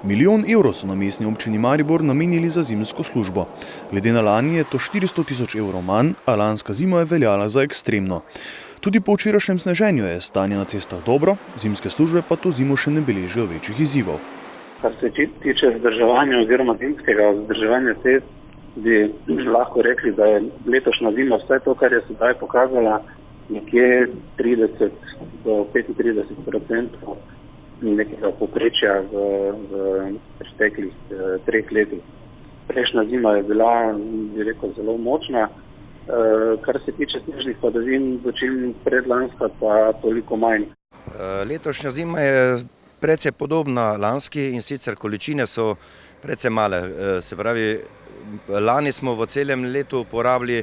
1 milijon evrov so na mestni občini Maribor namenili za zimsko službo. Glede na lani je to 400 000 evrov manj, a lanska zima je veljala za ekstremno. Tudi po včerajšnjem sneženju je stanje na cestah dobro, zimske službe pa to zimo še ne beležijo večjih izzivov. Kar se tiče vzdrževanja oziroma zimskega vzdrževanja cest, bi lahko rekli, da je letošnja zima vse to, kar je sedaj pokazala, nekje 30 do 35% nekega povprečja v preteklih 3 letih. Prejšnja zima je bila, bi rekel, zelo močna. Kar se tiče snežnih padavin, dočim predlanska pa toliko manj. Letošnja zima je precej podobna lanski in sicer količine so precej male. Se pravi, lani smo v celem letu porabili,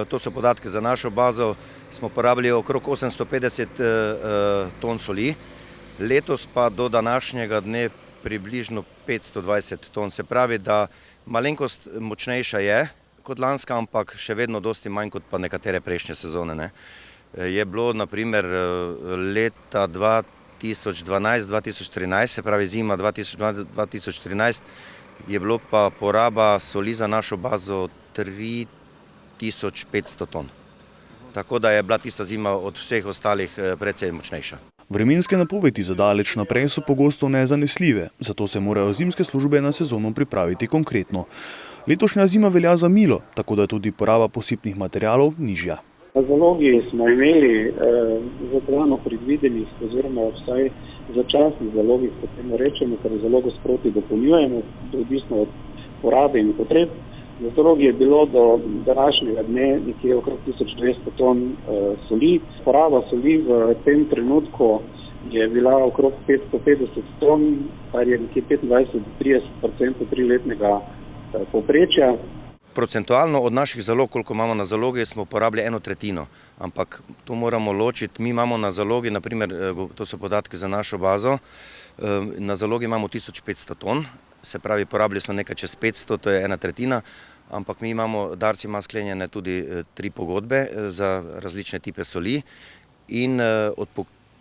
to so podatki za našo bazo, smo porabili okrog 850 ton soli. Letos pa do današnjega dne približno 520 ton. Se pravi, da malenkost močnejša je kot lanska, ampak še vedno dosti manj kot pa nekatere prejšnje sezone, ne. Je bilo na primer leta 2012-2013, se pravi zima 2012-2013, je bilo pa poraba soli za našo bazo 3500 ton. Tako da je bila tista zima od vseh ostalih precej močnejša. Vremenske napovedi za daleč naprej so pogosto nezanesljive, zato se morajo zimske službe na sezono pripraviti konkretno. Letošnja zima velja za milo, tako da je tudi poraba posipnih materialov nižja. Na zalogi smo imeli zaplano predvidenih oziroma vsaj začasnih zalogih, kot temu rečemo, ker zalogo sproti dopolnjujemo, odvisno od porabe in potreb. Na zalogi je bilo do današnjega dne nekje okrog 1200 ton soli. Poraba soli v tem trenutku je bila okrog 550 ton, kar je nekje 25-30% 3-letnega povprečja. Procentualno od naših zalog, koliko imamo na zalogi, smo porabili 1/3, ampak to moramo ločiti. Mi imamo na zalogi, naprimer, to so podatki za našo bazo, na zalogi imamo 1500 ton, se pravi, porabili smo nekaj čez 500, to je 1/3, ampak mi imamo, Dars ima sklenjene tudi 3 pogodbe za različne tipe soli in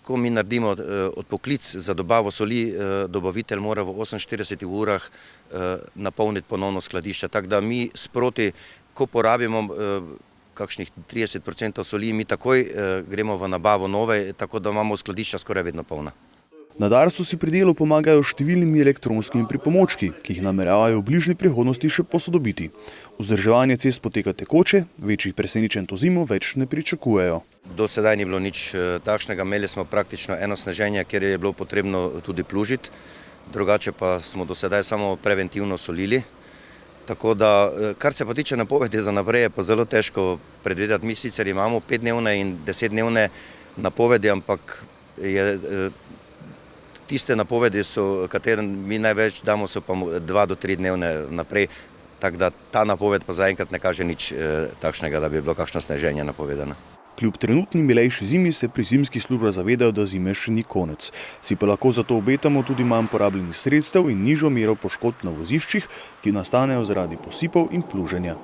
ko mi naredimo odpoklic za dobavo soli, dobavitelj mora v 48 urah napolniti ponovno skladišče. Tako da mi sproti, ko porabimo kakšnih 30% soli, mi takoj gremo v nabavo nove, tako da imamo skladišča skoraj vedno polna. Na Darsu si pri delu pomagajo številnimi elektronskimi pripomočki, ki jih nameravajo v bližnji prihodnosti še posodobiti. Vzdrževanje cest poteka tekoče, večjih presenečenj to zimo več ne pričakujejo. Do sedaj ni bilo nič takšnega, imeli smo praktično eno sneženje, kjer je bilo potrebno tudi plužiti, drugače pa smo do sedaj samo preventivno solili. Tako da, kar se pa tiče napovedi za naprej, je pa zelo težko predvideti. Mi sicer imamo 5-dnevne in 10-dnevne napovedi, ampak tiste napovedi, katere mi največ damo, so pa 2 do 3 dnevne naprej, tako da ta napoved pa zaenkrat ne kaže nič takšnega, da bi bilo kakšno sneženje napovedano. Kljub trenutni milejši zimi se pri zimskih službah zavedajo, da zime še ni konec. Si pa lahko zato obetamo tudi manj porabljenih sredstev in nižjo mero poškodb na voziščih, ki nastanejo zaradi posipov in pluženja.